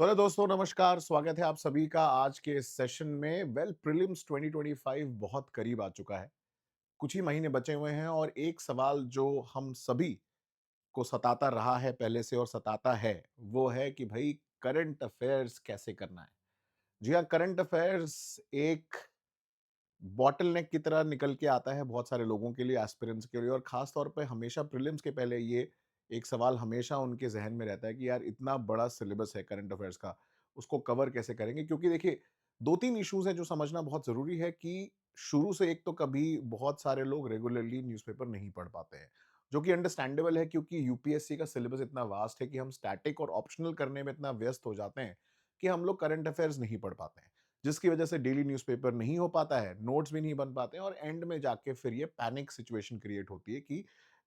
So hello दोस्तों, नमस्कार। स्वागत है आप सभी का आज के इस सेशन में। प्रीलिम्स 2025 बहुत करीब आ चुका है। कुछ ही महीने बचे हुए हैं और एक सवाल जो हम सभी को सताता रहा है पहले से और सताता है, वो है कि भाई करंट अफेयर्स कैसे करना है। जी हाँ, करंट अफेयर्स एक बॉटल नेक की तरह निकल के आता है बहुत सारे लोगों के लिए, एस्पिरेंट्स के लिए, और खास तौर पे हमेशा प्रीलिम्स के पहले ये एक सवाल हमेशा उनके ज़हन में रहता है कि यार इतना बड़ा सिलेबस है करंट अफेयर्स का, उसको कवर कैसे करेंगे? क्योंकि देखिए 2-3 इश्यूज़ हैं जो समझना बहुत ज़रूरी है कि शुरू से एक तो कभी बहुत सारे लोग रेगुलरली न्यूज़पेपर नहीं पढ़ पाते हैं, जो कि अंडरस्टैंडेबल है क्योंकि यूपीएससी का सिलेबस इतना वास्ट है कि हम स्टैटिक और ऑप्शनल करने में इतना व्यस्त हो जाते हैं कि हम लोग करंट अफेयर्स नहीं पढ़ पाते हैं। जिसकी वजह से डेली न्यूज़पेपर नहीं हो पाता है, नोट्स भी नहीं बन पाते हैं और एंड में जाके फिर ये पैनिक सिचुएशन क्रिएट होती है कि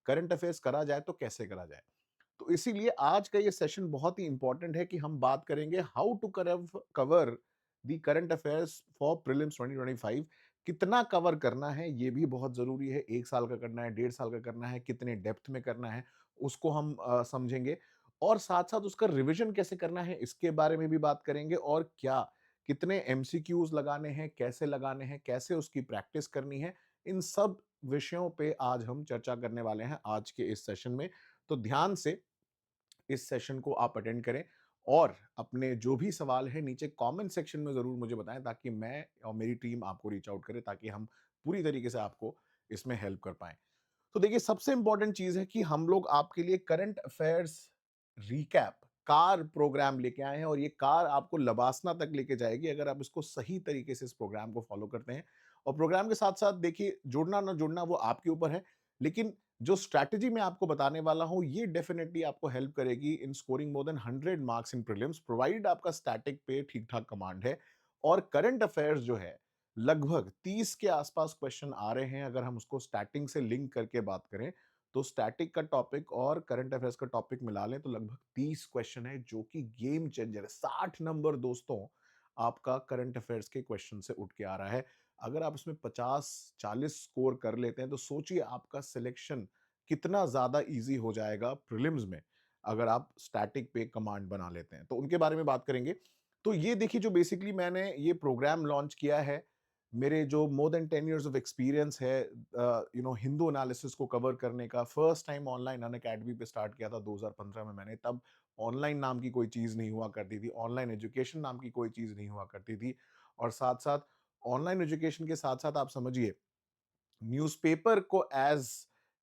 करंट अफेयर्स करा जाए तो कैसे करा जाए। तो इसीलिए आज का ये सेशन बहुत ही इंपॉर्टेंट है कि हम बात करेंगे how to cover the current affairs for prelims 2025। कितना कवर करना है ये भी बहुत जरूरी है। 1 साल का करना है, 1.5 साल का करना है, कितने डेप्थ में करना है उसको हम समझेंगे। और साथ साथ उसका रिवीजन कैसे करना है इसके बारे में भी बात करेंगे। और क्या कितने एमसीक्यूज लगाने हैं, कैसे लगाने हैं, कैसे उसकी प्रैक्टिस करनी है, इन सब विषयों पे आज हम चर्चा करने वाले हैं आज के इस सेशन में। तो ध्यान से इस सेशन को आप अटेंड करें और अपने जो भी सवाल है नीचे कमेंट सेक्शन में जरूर मुझे बताएं, ताकि मैं और मेरी टीम आपको रीच आउट करे, ताकि हम पूरी तरीके से आपको इसमें हेल्प कर पाएं। तो देखिए, सबसे इंपॉर्टेंट चीज है कि हम लोग आपके लिए करंट अफेयर्स रिकैप कार प्रोग्राम लेके आए हैं और ये कार आपको लबासना तक लेके जाएगी अगर आप इसको सही तरीके से इस प्रोग्राम को फॉलो करते हैं। और प्रोग्राम के साथ साथ देखिए, जुड़ना ना जुड़ना वो आपके ऊपर है, लेकिन जो स्ट्रैटेजी मैं आपको बताने वाला हूं ये डेफिनेटली आपको हेल्प करेगी in scoring more than 100 marks in prelims, provided आपका स्टैटिक पे ठीक ठाक कमांड है। और करंट अफेयर्स जो है, लगभग 30 के आसपास क्वेश्चन आ रहे हैं अगर हम उसको स्टैटिंग से लिंक करके बात करें। तो स्टैटिक का टॉपिक और करंट अफेयर्स का टॉपिक मिला लें तो लगभग 30 क्वेश्चन है, जो कि गेम चेंजर है। 60 नंबर दोस्तों आपका करंट अफेयर्स के क्वेश्चन से उठ के आ रहा है। अगर आप इसमें 50-40 स्कोर कर लेते हैं तो सोचिए आपका सिलेक्शन कितना ज्यादा इजी हो जाएगा प्रीलिम्स में, अगर आप स्टैटिक पे कमांड बना लेते हैं। तो उनके बारे में बात करेंगे। तो ये देखिए, जो बेसिकली मैंने ये प्रोग्राम लॉन्च किया है, मेरे जो more than 10 years of experience है हिंदू एनालिसिस को कवर करने का। फर्स्ट टाइम ऑनलाइन अन अकेडमी पे स्टार्ट किया था 2015 में मैंने। तब ऑनलाइन नाम की कोई चीज़ नहीं हुआ करती थी, ऑनलाइन एजुकेशन नाम की कोई चीज़ नहीं हुआ करती थी। और साथ-साथ ऑनलाइन एजुकेशन के साथ-साथ आप समझिए, न्यूज़पेपर को एज़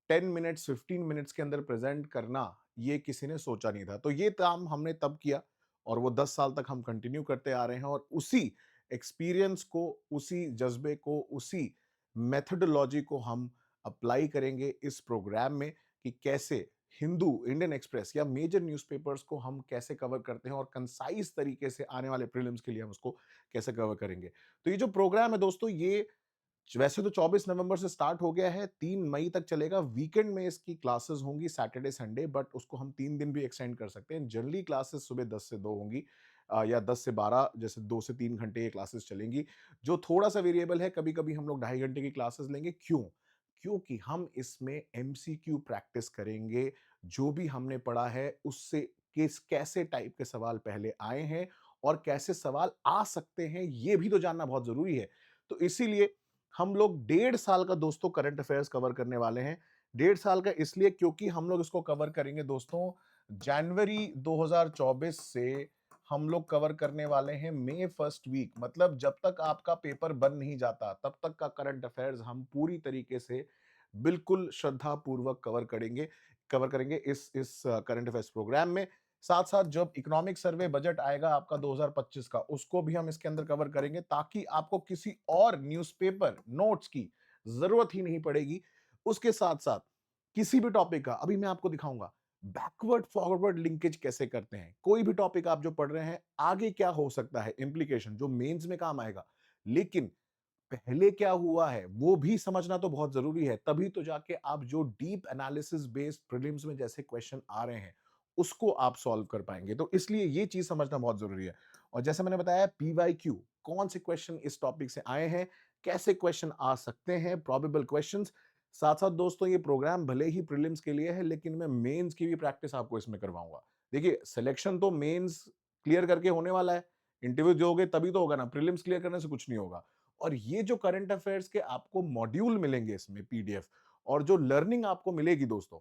10 मिनट्स 15 मिनट्स के अंदर प्रेज़ेंट करना, ये किसी ने सोचा नहीं था। तो ये काम हमने तब किया और वो 10 साल तक हम कंटिन्यू करते आ रहे हैं। और उसी एक्सपीरियंस को, उसी जज़्बे को, उसी मेथोडोलॉजी को हम अप्लाई करेंगे इस प्रोग्राम में कि कैसे हिंदू, इंडियन एक्सप्रेस या मेजर न्यूज़पेपर्स को हम कैसे कवर करते हैं और कंसाइज़ तरीके से आने वाले प्रीलिम्स के लिए हम उसको कैसे कवर करेंगे। तो ये जो प्रोग्राम है दोस्तों, ये वैसे तो 24 नवंबर से स्टार्ट हो गया है, 3 मई तक चलेगा। वीकेंड में इसकी क्लासेस होंगी, सैटरडे संडे, बट उसको हम 3 दिन भी एक्सटेंड कर सकते हैं। जनरली क्लासेस सुबह 10 से 2 होंगी, या 10 से 12, जैसे 2 से 3 घंटे ये क्लासेस चलेंगी। जो थोड़ा-सा वेरिएबल है, कभी-कभी हम लोग ढाई घंटे की क्लासेस लेंगे। क्यों? क्योंकि हम इसमें एमसीक्यू प्रैक्टिस करेंगे। जो भी हमने पढ़ा है उससे किस कैसे टाइप के सवाल पहले आए हैं और कैसे सवाल आ सकते हैं, ये भी तो जानना बहुत ज़रूरी है। तो इसीलिए हम लोग 1.5 साल का दोस्तों करंट अफेयर्स कवर करने वाले हैं। 1.5 साल का इसलिए क्योंकि हम लोग इसको कवर करेंगे दोस्तों जनवरी 2024 से हम लोग कवर करने वाले हैं मई फर्स्ट वीक। मतलब जब तक आपका पेपर बन नहीं जाता तब तक का करंट अफेयर्स हम पूरी तरीके से बिल्कुल श्रद्धा पूर्वक कवर करेंगे इस करंट अफेयर्स प्रोग्राम में। साथ साथ जब इकोनॉमिक सर्वे बजट आएगा आपका 2025 का, उसको भी हम इसके अंदर कवर करेंगे, ताकि आपको किसी और न्यूज़पेपर नोट्स की जरूरत ही नहीं पड़ेगी। उसके साथ साथ किसी भी टॉपिक का अभी मैं आपको दिखाऊंगा बैकवर्ड फॉरवर्ड लिंकेज कैसे करते हैं। कोई भी टॉपिक आप जो पढ़ रहे हैं, आगे क्या हो सकता है इंप्लीकेशन, जो मेंस में काम आएगा, लेकिन पहले क्या हुआ है वो भी समझना तो बहुत जरूरी है। तभी तो जाके आप जो डीप एनालिसिस बेस्ड प्रीलिम्स में जैसे क्वेश्चन आ रहे हैं उसको आप सॉल्व कर पाएंगे। तो इसलिए ये चीज समझना बहुत जरूरी है। और जैसे मैंने बताया, पीवाईक्यू, कौन से क्वेश्चन इस टॉपिक से आए हैं, कैसे क्वेश्चन आ सकते हैं, प्रोबेबल क्वेश्चंस। साथ साथ दोस्तों, ये प्रोग्राम भले ही प्रीलिम्स के लिए है, लेकिन मैं मेंस की भी प्रैक्टिस आपको इसमें करवाऊंगा। देखिए, सिलेक्शन तो मेंस क्लियर करके होने वाला है। इंटरव्यू दोगे तभी तो होगा ना, प्रीलिम्स क्लियर करने से कुछ नहीं होगा। और ये जो करंट अफेयर्स के आपको मॉड्यूल मिलेंगे इसमें पीडीएफ, और जो लर्निंग आपको मिलेगी दोस्तों,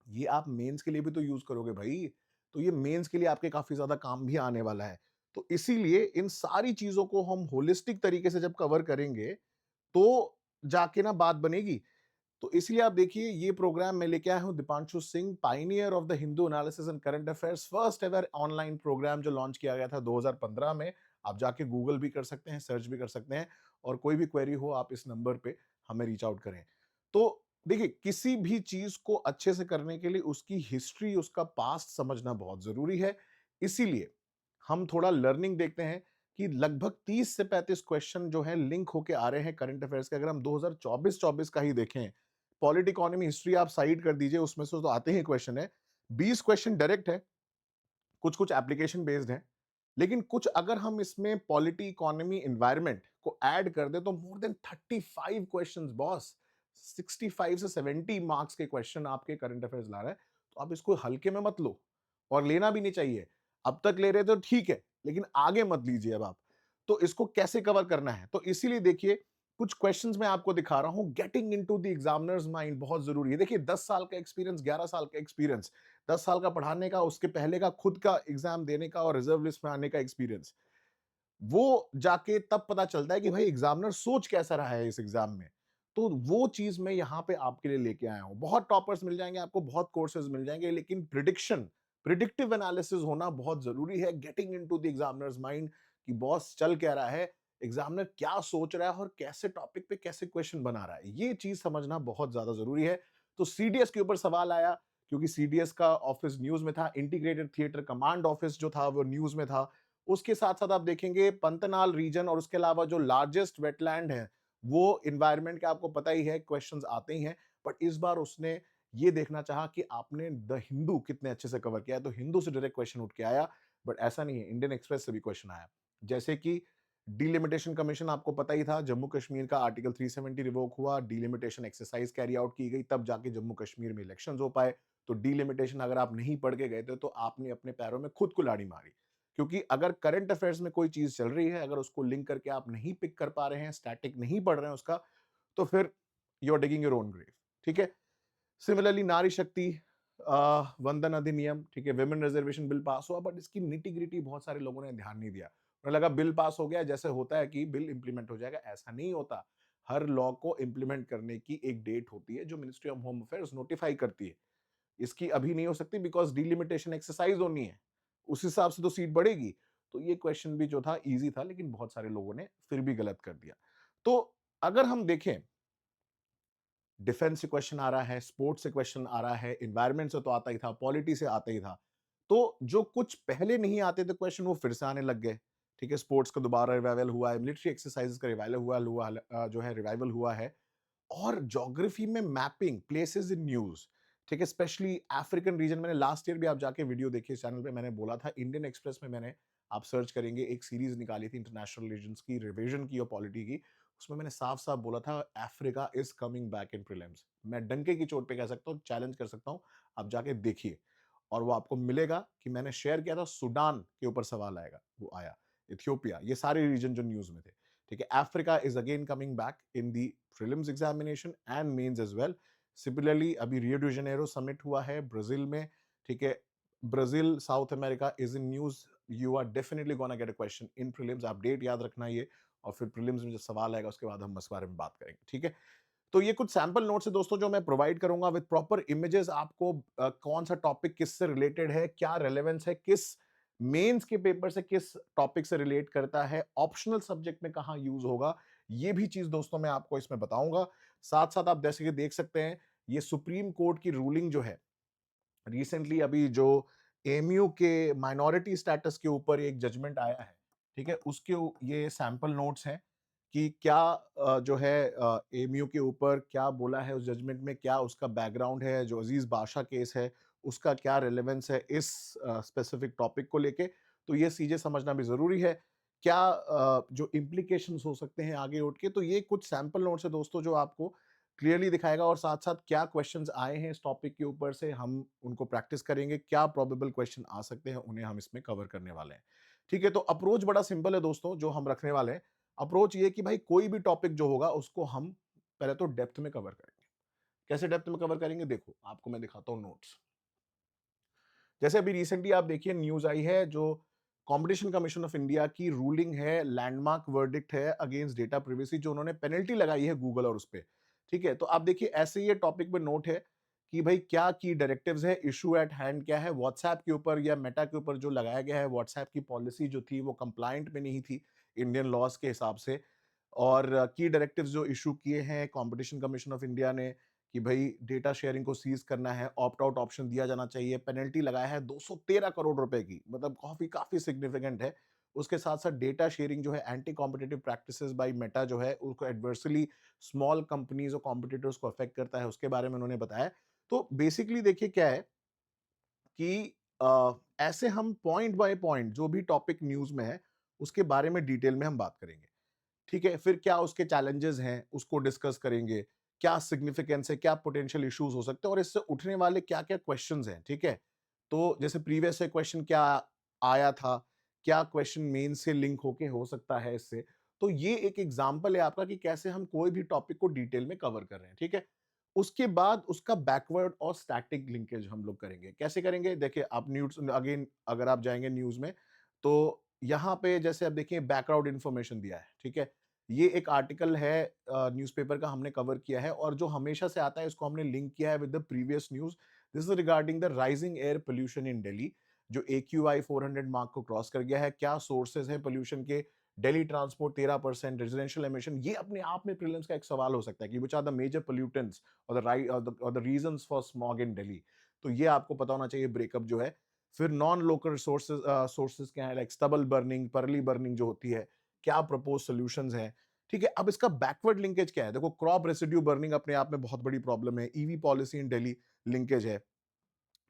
ये आप मेंस के लिए भी तो यूज करोगे भाई। तो ये मेंस के लिए आपके काफी ज्यादा काम भी आने वाला है। तो इसीलिए इन सारी चीजों को हम होलिस्टिक तरीके से जब कवर करेंगे, तो जाके ना बात बनेगी। तो इसलिए आप देखिए, ये प्रोग्राम मैं लेके आया हूं Dipanshu Singh, pioneer of the Hindu analysis and current affairs, first ever online programme जो लॉन्च किया गया था 2015 में। आप जाके गूगल भी कर सकते हैं, सर्च भी कर सकते हैं, और कोई भी क्वेरी हो आप इस नंबर पे हमें रीच आउट करें। तो देखिए, किसी भी चीज को अच्छे से करने के लिए उसकी हिस्ट्री, उसका पास्ट समझना बहुत जरूरी है। इसीलिए हम थोड़ा लर्निंग देखते हैं कि लगभग 30 से 35 क्वेश्चन जो है लिंक होके आ रहे हैं करंट अफेयर्स के। अगर हम 2024-24 का ही देखें, पॉलिट इकोनॉमी हिस्ट्री आप साइड कर दीजिए, उसमें से तो आते ही क्वेश्चन है। 20 क्वेश्चन डायरेक्ट है, कुछ कुछ एप्लीकेशन बेस्ड है, लेकिन कुछ अगर हम इसमें पॉलिटी, इकोनॉमी, एनवायरनमेंट को ऐड कर दे तो मोर देन 35 क्वेश्चंस बॉस। 65 से 70 मार्क्स के क्वेश्चन आपके करंट अफेयर्स ला रहा है। तो आप इसको हल्के में मत लो, और लेना भी नहीं चाहिए। अब तक ले रहे तो ठीक है, लेकिन आगे मत लीजिए अब आप। तो इसको कैसे कवर करना है, तो इसीलिए देखिए, कुछ क्वेश्चंस मैं आपको दिखा रहा हूं। Getting into the examiners mind बहुत जरूरी है। देखिए, 10 साल का एक्सपीरियंस, 11 साल का एक्सपीरियंस, 10 साल का पढ़ाने का, उसके पहले का खुद का एग्जाम देने का और रिजर्व लिस्ट में आने का एक्सपीरियंस, वो जाके तब पता चलता है कि भाई एग्जामिनर सोच कैसा रहा है इस एग्जाम में। तो वो चीज मैं यहाँ पे आपके लिए लेके आया हूँ। बहुत टॉपर्स मिल जाएंगे आपको, बहुत कोर्सेज मिल जाएंगे, लेकिन प्रिडिक्शन, प्रिडिक्टिव एनालिसिस होना बहुत जरूरी है। Getting into the examiners mind कि बॉस चल क्या रहा है, एग्जामिनर क्या सोच रहा है और कैसे टॉपिक पे कैसे क्वेश्चन बना रहा है, ये चीज समझना बहुत ज्यादा जरूरी है। तो सीडीएस के ऊपर सवाल आया, क्योंकि सीडीएस का ऑफिस न्यूज में था, इंटीग्रेटेड थिएटर कमांड ऑफिस जो था वो न्यूज में था। उसके साथ साथ आप देखेंगे पंतनाल रीजन और उसके अलावा जो लार्जेस्ट वेटलैंड है, वो इन्वायरमेंट के आपको पता ही है, क्वेश्चंस आते ही हैं। बट इस बार उसने ये देखना चाहा कि आपने द हिंदू कितने अच्छे से कवर किया है, तो हिंदू से डायरेक्ट क्वेश्चन उठ के आया। बट ऐसा नहीं है, इंडियन एक्सप्रेस से भी क्वेश्चन आया। जैसे कि डिलिमिटेशन कमीशन, आपको पता ही था, जम्मू कश्मीर का आर्टिकल 370 रिवोक हुआ, डिलिमिटेशन एक्सरसाइज कैरी आउट की गई, तब जाके जम्मू कश्मीर में इलेक्शन हो पाए। तो डिलिमिटेशन अगर आप नहीं पढ़ के गए थे तो आपने अपने पैरों में खुद कुल्हाड़ी मारी। क्योंकि अगर करंट अफेयर्स में कोई चीज चल रही है, अगर उसको लिंक करके आप नहीं पिक कर पा रहे हैं, स्टैटिक नहीं पढ़ रहे हैं उसका, तो फिर you are digging your own grave. ठीक है। सिमिलरली नारी शक्ति वंदन अधिनियम, ठीक है, विमेन रिजर्वेशन बिल पास हुआ, बट इसकी निटी ग्रिटी बहुत सारे लोगों ने ध्यान नहीं दिया। उन्हें लगा बिल पास हो गया, जैसे होता है कि बिल इंप्लीमेंट हो जाएगा, ऐसा नहीं होता। हर लॉ को इंप्लीमेंट करने की एक डेट होती है जो ministry of home affairs notify करती है। इसकी अभी नहीं हो सकती, बिकॉज डिलिमिटेशन एक्सरसाइज होनी है, उस हिसाब से तो सीट बढ़ेगी। तो ये क्वेश्चन भी जो था इजी था, लेकिन बहुत सारे लोगों ने फिर भी गलत कर दिया। तो अगर हम देखें, डिफेंस से क्वेश्चन आ रहा है, स्पोर्ट्स से क्वेश्चन आ रहा है, एनवायरमेंट से तो आता ही था, पॉलिटी से आता ही था। तो जो कुछ पहले नहीं आते थे क्वेश्चन, वो फिर से आने लग गए। ठीक है, स्पोर्ट्स का दोबारा रिवाइवल हुआ है, मिलिट्री एक्सरसाइजेस का रिवाइवल हुआ जो है रिवाइवल हुआ है। और ज्योग्राफी में मैपिंग प्लेसेस इन न्यूज, ठीक है, स्पेशली अफ्रीकन रीजन। मैंने लास्ट ईयर भी, आप जाके वीडियो देखिए चैनल पे, मैंने बोला था इंडियन एक्सप्रेस में, मैंने, आप सर्च करेंगे, एक सीरीज निकाली थी इंटरनेशनल रीजन्स की, रिवीजन की और पॉलिटी की। उसमें मैंने साफ साफ बोला था, Africa is coming back in prelims. मैं डंके की चोट पे कह सकता हूँ, चैलेंज कर सकता हूँ, आप जाके देखिए। और वो आपको मिलेगा कि मैंने शेयर किया था, सूडान के ऊपर सवाल आएगा, वो आया, इथियोपिया, ये सारे रीजन जो न्यूज में थे। ठीक है, Africa is again coming back in the prelims examination and mains as well. Similarly अभी रियो डी जेनेरो समिट हुआ है ब्राजील में। ठीक है, Brazil, South America is in news. You are definitely gonna get a question in prelims, आप date याद रखना ये। और फिर प्रीलिम्स में जब सवाल आएगा उसके बाद हम इस बारे में बात करेंगे। ठीक है, तो ये कुछ सैंपल नोट्स है दोस्तों जो मैं प्रोवाइड करूंगा विद प्रॉपर इमेजेस आपको, कौन सा टॉपिक किससे रिलेटेड है, क्या रेलेवेंस है, किस मेंस के पेपर से किस टॉपिक से रिलेट करता है, ऑप्शनल सब्जेक्ट में कहां यूज होगा, ये भी चीज दोस्तों मैं आपको इसमें बताऊंगा। साथ साथ आप जैसे कि देख सकते हैं, ये सुप्रीम कोर्ट की रूलिंग जो है, रिसेंटली अभी जो एमयू के माइनॉरिटी स्टेटस के ऊपर एक जजमेंट आया है, ठीक है, उसके ये सैंपल नोट्स हैं कि क्या जो है एमयू के ऊपर क्या बोला है उस जजमेंट में, क्या उसका बैकग्राउंड है, जो अजीज बादशाह केस है उसका क्या रिलेवेंस है इस स्पेसिफिक टॉपिक को लेके। तो ये चीजें समझना भी जरूरी है, क्या जो इम्प्लीकेशंस हो सकते हैं आगे उठ के। तो ये कुछ सैंपल नोट्स है दोस्तों जो आपको क्लियरली दिखाएगा और साथ-साथ क्या क्वेश्चंस आए हैं इस टॉपिक के ऊपर से हम उनको प्रैक्टिस करेंगे, क्या प्रोबेबल क्वेश्चन आ सकते हैं, उन्हें हम इसमें कवर करने वाले हैं। ठीक है, तो अप्रोच बड़ा सिंपल है दोस्तों जो हम रखने वाले हैं। अप्रोच ये है कि भाई कोई भी टॉपिक जो होगा उसको हम पहले तो डेप्थ में कवर करेंगे। कैसे डेप्थ में कवर करेंगे? देखो, आपको मैं दिखाता हूँ नोट्स। जैसे अभी रिसेंटली आप देखिए न्यूज़ आई है जो कॉम्पिटिशन कमीशन ऑफ इंडिया की रूलिंग है, लैंडमार्क वर्डिक्ट है अगेंस्ट डेटा प्राइवेसी जो उन्होंने पेनल्टी लगाई है गूगल और उसपे। ठीक है? तो आप देखिए ऐसे ये टॉपिक पे नोट है कि भाई क्या की डायरेक्टिव्स है, इश्यू एट हैंड क्या है, व्हाट्सऐप के ऊपर या मेटा के ऊपर जो लगाया गया है, व्हाट्सऐप की पॉलिसी जो थी वो कंप्लायंट में नहीं थी इंडियन लॉज़ के हिसाब से। और की डायरेक्टिव्स जो इश्यू किए हैं कॉम्पिटिशन कमीशन ऑफ इंडिया ने कि भाई डेटा शेयरिंग को सीज करना है, ऑप्ट आउट ऑप्शन दिया जाना चाहिए, पेनल्टी लगाया है 213 करोड़ रुपए की, मतलब काफ़ी काफ़ी सिग्निफिकेंट है। उसके साथ-साथ डेटा शेयरिंग जो है anti competitive practices by Meta जो है, उसको एडवर्सली स्मॉल कंपनीज़ और कॉम्पिटिटर्स को अफेक्ट करता है, उसके बारे में उन्होंने बताया। तो बेसिकली देखिए क्या है कि ऐसे हम पॉइंट बाय पॉइंट जो भी टॉपिक न्यूज़ में है, उसके बारे में डिटेल में हम बात करेंगे। ठीक है? फिर क्या उसके चैलेंजेस हैं, उसको डिस्कस करेंगे। क्या सिग्निफिकेंस है, क्या पोटेंशियल इश्यूज़ हो सकते हैं और इससे उठने वाले क्या-क्या क्वेश्चन्स हैं, ठीक है? तो जैसे प्रीवियस से क्वेश्चन क्या आया था, क्या क्वेश्चन मेन से लिंक होके हो सकता है इससे। तो ये एक एग्ज़ाम्पल है आपका कि कैसे हम कोई भी टॉपिक को डिटेल में कवर कर रहे हैं, ठीक है? उसके बाद उसका बैकवर्ड और स्टैटिक लिंकेज हम लोग करेंगे। कैसे करेंगे? देखिए आप न्यूज़ अगेन अगर आप जाएँगे न्यूज़ में, तो यहाँ पे जैसे आप देखिए बैकग्राउंड इन्फॉर्मेशन दिया है, ठीक है? ये एक आर्टिकल है न्यूज़पेपर का हमने कवर किया है और जो हमेशा से आता है इसको हमने लिंक किया है with the previous news. This is regarding the rising air pollution in Delhi जो एक्यूआई 400 मार्क को क्रॉस कर गया है। क्या सोर्सेज़ हैं पॉल्यूशन के? दिल्ली ट्रांसपोर्ट 13%, रेजिडेंशियल एमिशन ये अपने आप में प्रीलिम्स का एक सवाल हो सकता है कि which are the major pollutants और the reasons for smog in Delhi. तो ये आपको पता होना चाहिए ब्रेकअप जो है। फिर नॉन लोकल सोर्सेज़ क्या है like stubble burning, pearly burning जो होती है, क्या प्रपोज्ड सॉल्यूशंस हैं? ठीक है, अब इसका बैकवर्ड लिंकेज क्या है? देखो क्रॉप रेसिड्यू बर्निंग अपने आप में बहुत बड़ी प्रॉब्लम है, EV policy in Delhi linkage है।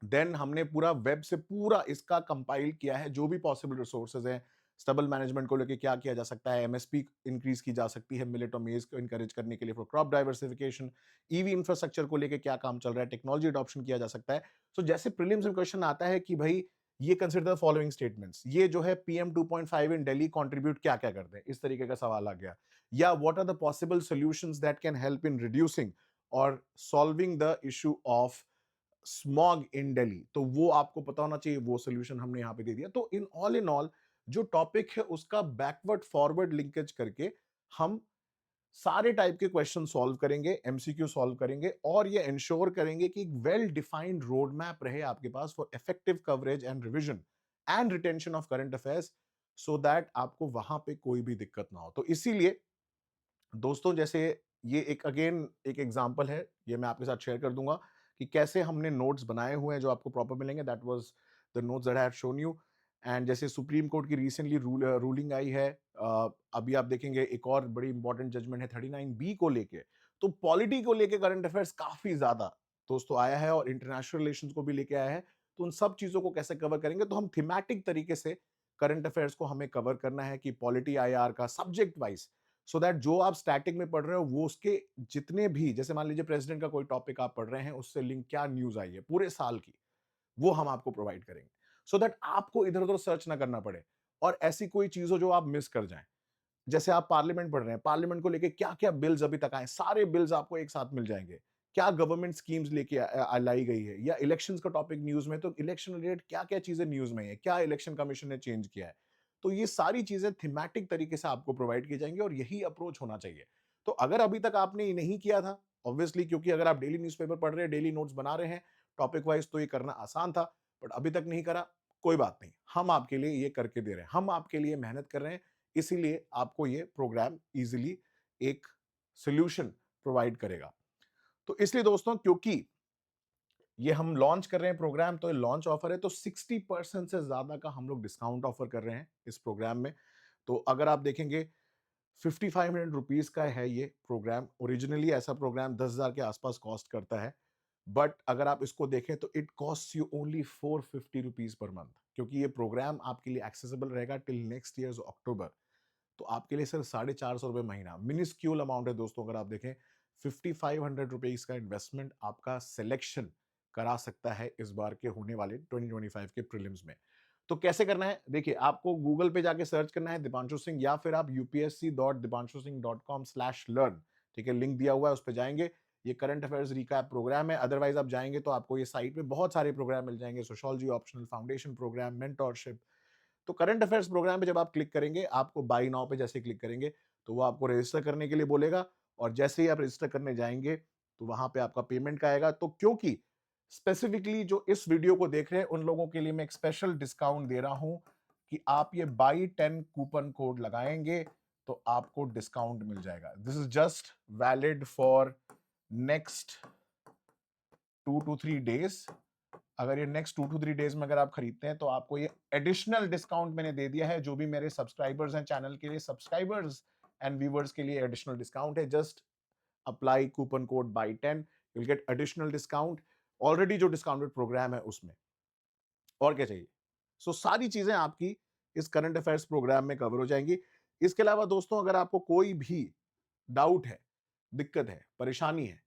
देन हमने पूरा वेब से पूरा इसका कंपाइल किया है, जो भी पॉसिबल रिसोर्सेज़ हैं, स्टबल मैनेजमेंट को लेके क्या किया जा सकता है, एमएसपी इंक्रीज़ की जा सकती है, मिलेट और मेज़ को एनकरेज करने के लिए for crop diversification, EV infrastructure को लेके क्या काम चल रहा है, टेक्नोलॉजी अडॉप्शन किया जा सकता है। सो जैसे प्रीलिम्स में क्वेश्चन आता है कि भई ये कंसिडर द फॉलोइंग स्टेटमेंट्स, ये जो है पीएम 2.5 इन दिल्ली कंट्रीब्यूट क्या-क्या करते हैं? इस तरीके का सवाल आ गया। या what are the possible solutions that can help in reducing और solving the issue of smog in Delhi तो वो आपको पता होना चाहिए वो सॉल्यूशन हमने यहाँ पे दे दिया तो इन ऑल जो टॉपिक है उसका बैकवर्ड फॉरवर्ड लिंकेज करके हम सारे टाइप के क्वेश्चन सॉल्व करेंगे एमसीक्यू सॉल्व करेंगे और ये इंश्योर करेंगे कि एक वेल डिफाइंड रोड मैप रहे आपके पास for effective coverage and revision and retention of current affairs so that आपको वहां पे कोई भी दिक्कत ना हो तो इसीलिए दोस्तों जैसे ये एक अगेन एक एग्जांपल है, ये मैं आपके साथ शेयर कर दूँगा कि कैसे हमने नोट्स बनाए हुए हैं जो आपको प्रॉपर मिलेंगे that was the notes that I have shown you and जैसे सुप्रीम कोर्ट की रिसेंटली रूलिंग आई है अभी आप देखेंगे एक और बड़ी इंपॉर्टेंट जजमेंट है 39 बी को लेके, तो पॉलिटी को लेके करंट अफेयर्स काफ़ी ज़्यादा दोस्तों आया है और इंटरनेशनल रिलेशंस को भी लेके आया है, तो उन सब चीज़ों को कैसे कवर करेंगे तो हम थीमैटिक तरीके से करंट अफेयर्स को हमें कवर करना है कि पॉलिटी आईआर का सब्जेक्ट वाइज़ सो दैट जो आप स्टैटिक में पढ़ रहे हो वो उसके जितने भी जैसे मान लीजिए प्रेसिडेंट का कोई टॉपिक आप पढ़ रहे हैं उससे लिंक क्या न्यूज़ आई है पूरे साल की, वो हम आपको प्रोवाइड करेंगे। सो दैट आपको इधर-उधर सर्च ना करना पड़े और ऐसी कोई चीज़ हो जो आप मिस कर जाएँ। जैसे आप पार्लियामेंट पढ़ रहे हैं, पार्लियामेंट को लेके क्या-क्या बिल्स अभी तक आए, सारे बिल्स आपको एक साथ मिल जाएँगे। क्या गवर्नमेंट स्कीम्स लेके लाई गई है या इलेक्शंस का टॉपिक न्यूज़ में तो इलेक्शन रिलेटेड क्या-क्या चीज़ें न्यूज़ में है, क्या इलेक्शन कमीशन ने चेंज किया है। तो ये सारी चीज़ें थीमैटिक तरीके से आपको प्रोवाइड की जाएँगी और यही अप्रोच होना चाहिए। तो अगर अभी तक आपने ये नहीं किया था, ऑब्वियसली क्योंकि अगर आप डेली न्यूज़पेपर पढ़ रहे हैं, डेली नोट्स बना रहे हैं, टॉपिक वाइज़ तो ये करना आसान था, बट अभी तक नहीं करा, कोई बात नहीं। हम आपके लिए ये करके दे रहे हैं, हम आपके लिए मेहनत कर रहे हैं इसीलिए आपको ये प्रोग्राम इजीली एक सॉल्यूशन प्रोवाइड करेगा। तो इसलिए दोस्तों क्योंकि ये हम लॉन्च कर रहे हैं प्रोग्राम तो ये लॉन्च ऑफर है तो 60% से ज्यादा का हम लोग डिस्काउंट ऑफर कर रहे हैं इस प्रोग्राम में। तो अगर आप देखेंगे 5500 रुपीज का है ये प्रोग्राम। ओरिजिनली ऐसा प्रोग्राम 10,000 के आसपास कॉस्ट करता है, बट अगर आप इसको देखें तो it cost you only 450 rupees per month क्योंकि ये प्रोग्राम आपके लिए एक्सेसिबल रहेगा टिल नेक्स्ट ईयर अक्टूबर। तो आपके लिए सिर्फ 450 रुपए महीना मिनिस्क्यूल अमाउंट है दोस्तों अगर आप देखें ₹5500 का इन्वेस्टमेंट आपका सिलेक्शन करा सकता है इस बार के होने वाले 2025 के प्रीलिम्स में। तो कैसे करना है? देखिए, आपको गूगल पे जाके सर्च करना है दीपांशु सिंह, या फिर आप upsc.dipanshusinghcom/learn, ठीक है, लिंक दिया हुआ है, उस पे जाएंगे। ये करंट अफेयर्स रिकैप प्रोग्राम है। अदरवाइज आप जाएंगे तो आपको ये साइट पे बहुत सारे प्रोग्राम मिल जाएंगे, sociology optional, foundation programme, mentorship. तो करंट अफेयर्स प्रोग्राम पे जब आप क्लिक करेंगे, आपको बाय नाउ पे जैसे क्लिक करेंगे तो वो आपको रजिस्टर करने के लिए बोलेगा, और जैसे ही आप रजिस्टर करने जाएंगे तो वहां पे आपका पेमेंट का आएगा। तो क्योंकि स्पेसिफिकली जो इस वीडियो को देख रहे हैं उन लोगों के लिए मैं एक स्पेशल डिस्काउंट दे रहा हूं कि आप ये बाई 10 कूपन कोड लगाएंगे तो आपको डिस्काउंट मिल जाएगा। This is just valid for next 2 to 3 days. अगर ये नेक्स्ट 2 to 3 डेज में अगर आप खरीदते हैं तो आपको ये एडिशनल डिस्काउंट मैंने दे दिया है। जो भी मेरे सब्सक्राइबर्स हैं चैनल के लिए, सब्सक्राइबर्स एंड व्यूवर्स के लिए एडिशनल डिस्काउंट है। Just apply coupon code by 10, you will get additional discount already जो डिस्काउंटेड प्रोग्राम है उसमें। और क्या चाहिए? सो सारी चीजें आपकी इस करंट अफेयर्स प्रोग्राम में कवर हो जाएंगी। इसके अलावा दोस्तों, अगर आपको कोई भी डाउट है, दिक्कत है, परेशानी है,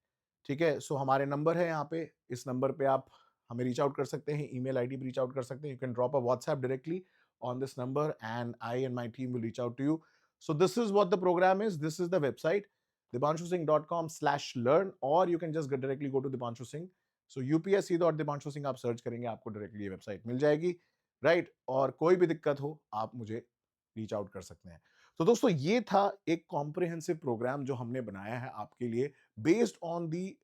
ठीक है, सो हमारे नंबर है यहाँ पे। इस नंबर पे आप हमें रीच आउट कर सकते हैं, ईमेल आईडी पे रीच आउट कर सकते हैं। You can drop a WhatsApp directly on this number and I and my team will reach out to you. So this is what the programme is, this is the website dipanshuSingh.com/learn, और you can just directly go to Dipanshu Singh. So upsc.dipanshu Singh आप search करेंगे, आपको directly ये website मिल जाएगी, right. और कोई भी दिक्कत हो आप मुझे रीच आउट कर सकते हैं। तो दोस्तों, ये था एक कॉम्प्रिहेंसिव प्रोग्राम जो हमने बनाया है आपके लिए, based on the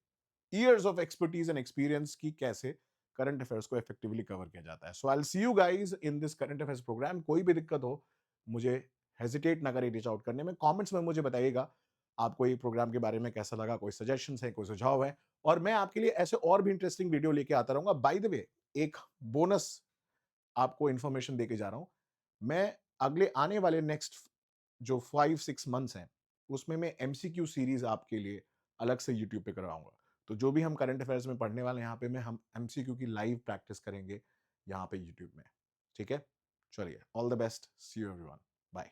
years of expertise and experience की कैसे करंट अफेयर्स को इफेक्टिवली कवर किया जाता है। So I will see you guys in this current affairs programme. कोई भी दिक्कत हो मुझे हेजिटेट ना करें रीच आउट करने में। कमेंट्स में मुझे बताइएगा आपको ये प्रोग्राम के बारे में कैसा लगा, कोई सजेशंस है, कोई सुझाव है, और मैं आपके लिए ऐसे और भी इंटरेस्टिंग वीडियो लेके आता रहूंगा। बाय द वे, एक बोनस आपको इंफॉर्मेशन देके जा रहा हूं। मैं अगले आने वाले नेक्स्ट जो 5-6 मंथ्स हैं उसमें मैं एमसीक्यू सीरीज आपके लिए अलग से यूट्यूब पे करवाऊंगा। तो जो भी हम करंट अफेयर्स में पढ़ने वाले हैं यहाँ पे मैं हम एमसीक्यू की लाइव प्रैक्टिस करेंगे यहाँ पे यूट्यूब में। ठीक है, चलिए, all the best, see you everyone, bye.